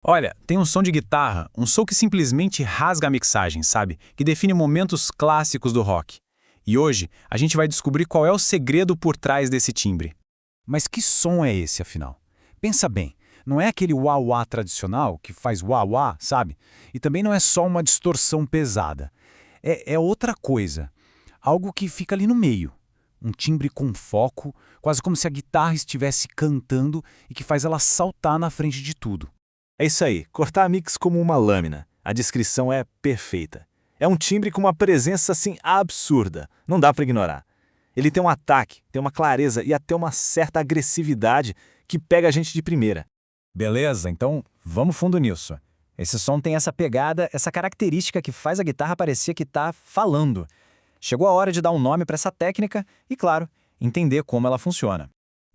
Olha, tem um som de guitarra, um som que simplesmente rasga a mixagem, sabe? Que define momentos clássicos do rock. E hoje, a gente vai descobrir qual é o segredo por trás desse timbre. Mas que som é esse, afinal? Pensa bem, não é aquele wah-wah tradicional que faz wah-wah, sabe? E também não é só uma distorção pesada. É outra coisa. Algo que fica ali no meio. Um timbre com foco, quase como se a guitarra estivesse cantando e que faz ela saltar na frente de tudo. É isso aí, cortar a mix como uma lâmina. A descrição é perfeita. É um timbre com uma presença assim absurda, não dá para ignorar. Ele tem um ataque, tem uma clareza e até uma certa agressividade que pega a gente de primeira. Beleza, então vamos fundo nisso. Esse som tem essa pegada, essa característica que faz a guitarra parecer que tá falando. Chegou a hora de dar um nome para essa técnica e, claro, entender como ela funciona.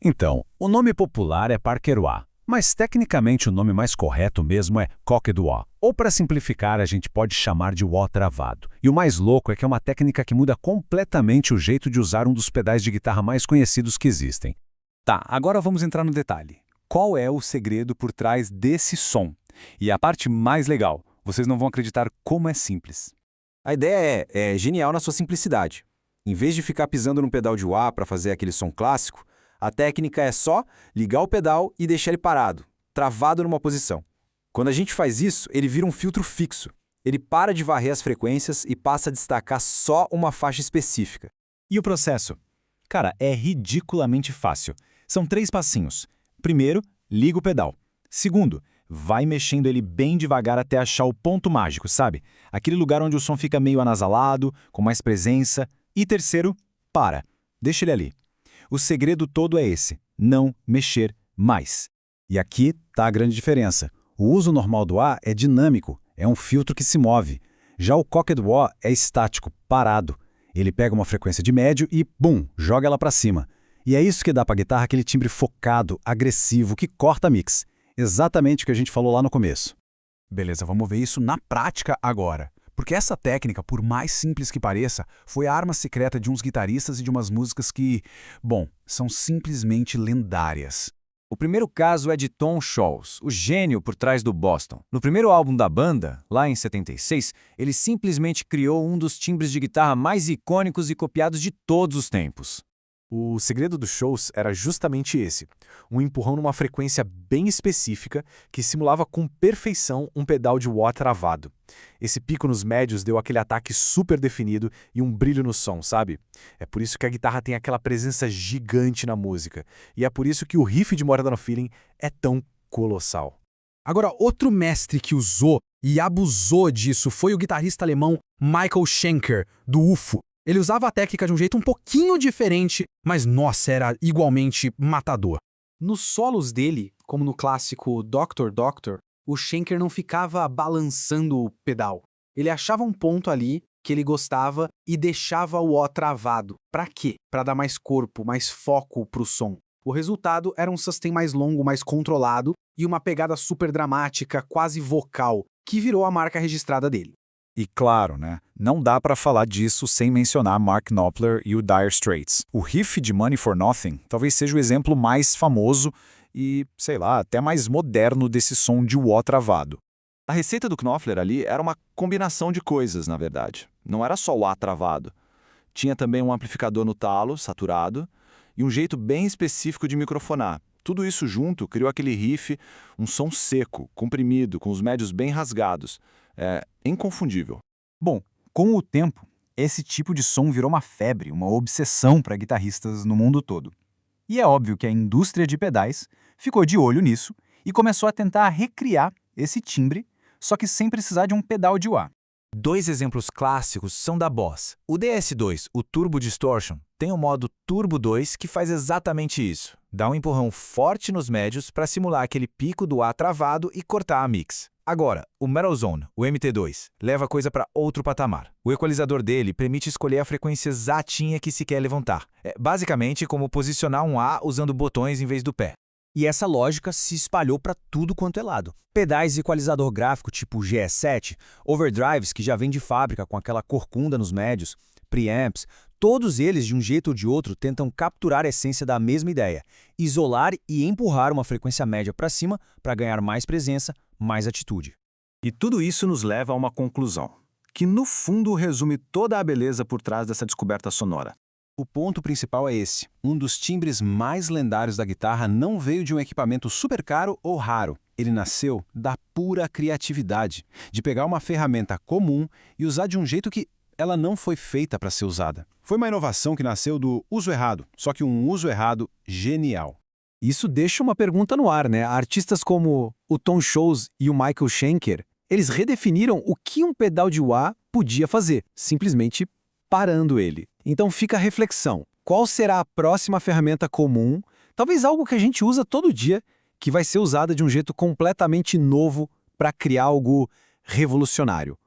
Então, o nome popular é Parker Wah, mas tecnicamente o nome mais correto mesmo é Cocked Wah. Ou para simplificar, a gente pode chamar de wah travado. E o mais louco é que é uma técnica que muda completamente o jeito de usar um dos pedais de guitarra mais conhecidos que existem. Tá, agora vamos entrar no detalhe. Qual é o segredo por trás desse som? E a parte mais legal, vocês não vão acreditar como é simples. A ideia é genial na sua simplicidade. Em vez de ficar pisando no pedal de wah para fazer aquele som clássico, a técnica é só ligar o pedal e deixar ele parado, travado numa posição. Quando a gente faz isso, ele vira um filtro fixo. Ele para de varrer as frequências e passa a destacar só uma faixa específica. E o processo? Cara, é ridiculamente fácil. São 3 passinhos. Primeiro, liga o pedal. Segundo, vai mexendo ele bem devagar até achar o ponto mágico, sabe? Aquele lugar onde o som fica meio anasalado, com mais presença. E terceiro, para. Deixa ele ali. O segredo todo é esse, não mexer mais. E aqui está a grande diferença. O uso normal do wah é dinâmico, é um filtro que se move. Já o Cocked Wah é estático, parado. Ele pega uma frequência de médio e, bum, joga ela para cima. E é isso que dá para a guitarra aquele timbre focado, agressivo, que corta a mix. Exatamente o que a gente falou lá no começo. Beleza, vamos ver isso na prática agora. Porque essa técnica, por mais simples que pareça, foi a arma secreta de uns guitarristas e de umas músicas que, bom, são simplesmente lendárias. O primeiro caso é de Tom Scholz, o gênio por trás do Boston. No primeiro álbum da banda, lá em 76, ele simplesmente criou um dos timbres de guitarra mais icônicos e copiados de todos os tempos. O segredo do Scholz era justamente esse, um empurrão numa frequência bem específica que simulava com perfeição um pedal de wah travado. Esse pico nos médios deu aquele ataque super definido e um brilho no som, sabe? É por isso que a guitarra tem aquela presença gigante na música, e é por isso que o riff de More Than a Feeling é tão colossal. Agora, outro mestre que usou e abusou disso foi o guitarrista alemão Michael Schenker, do UFO. Ele usava a técnica de um jeito um pouquinho diferente, mas, nossa, era igualmente matador. Nos solos dele, como no clássico Doctor Doctor, o Schenker não ficava balançando o pedal. Ele achava um ponto ali que ele gostava e deixava o ó travado. Pra quê? Pra dar mais corpo, mais foco pro som. O resultado era um sustain mais longo, mais controlado e uma pegada super dramática, quase vocal, que virou a marca registrada dele. E claro, né? Não dá para falar disso sem mencionar Mark Knopfler e o Dire Straits. O riff de Money for Nothing talvez seja o exemplo mais famoso e, sei lá, até mais moderno desse som de wah travado. A receita do Knopfler ali era uma combinação de coisas, na verdade. Não era só o wah travado. Tinha também um amplificador no talo, saturado, e um jeito bem específico de microfonar. Tudo isso junto criou aquele riff, um som seco, comprimido, com os médios bem rasgados. É inconfundível. Bom, com o tempo, esse tipo de som virou uma febre, uma obsessão para guitarristas no mundo todo. E é óbvio que a indústria de pedais ficou de olho nisso e começou a tentar recriar esse timbre, só que sem precisar de um pedal de wah. 2 exemplos clássicos são da Boss. O DS2, o Turbo Distortion, tem o modo Turbo 2 que faz exatamente isso. Dá um empurrão forte nos médios para simular aquele pico do wah travado e cortar a mix. Agora, o Metal Zone, o MT2, leva a coisa para outro patamar. O equalizador dele permite escolher a frequência exatinha que se quer levantar. É basicamente como posicionar um A usando botões em vez do pé. E essa lógica se espalhou para tudo quanto é lado. Pedais de equalizador gráfico tipo GS7, overdrives que já vem de fábrica com aquela corcunda nos médios, preamps, Todos eles, de um jeito ou de outro, tentam capturar a essência da mesma ideia, isolar e empurrar uma frequência média para cima para ganhar mais presença, mais atitude. E tudo isso nos leva a uma conclusão, que no fundo resume toda a beleza por trás dessa descoberta sonora. O ponto principal é esse. Um dos timbres mais lendários da guitarra não veio de um equipamento super caro ou raro. Ele nasceu da pura criatividade, de pegar uma ferramenta comum e usar de um jeito que ela não foi feita para ser usada. Foi uma inovação que nasceu do uso errado, só que um uso errado genial. Isso deixa uma pergunta no ar, né? Artistas como o Tom Scholz e o Michael Schenker, eles redefiniram o que um pedal de wah podia fazer, simplesmente parando ele. Então fica a reflexão. Qual será a próxima ferramenta comum, talvez algo que a gente usa todo dia, que vai ser usada de um jeito completamente novo para criar algo revolucionário?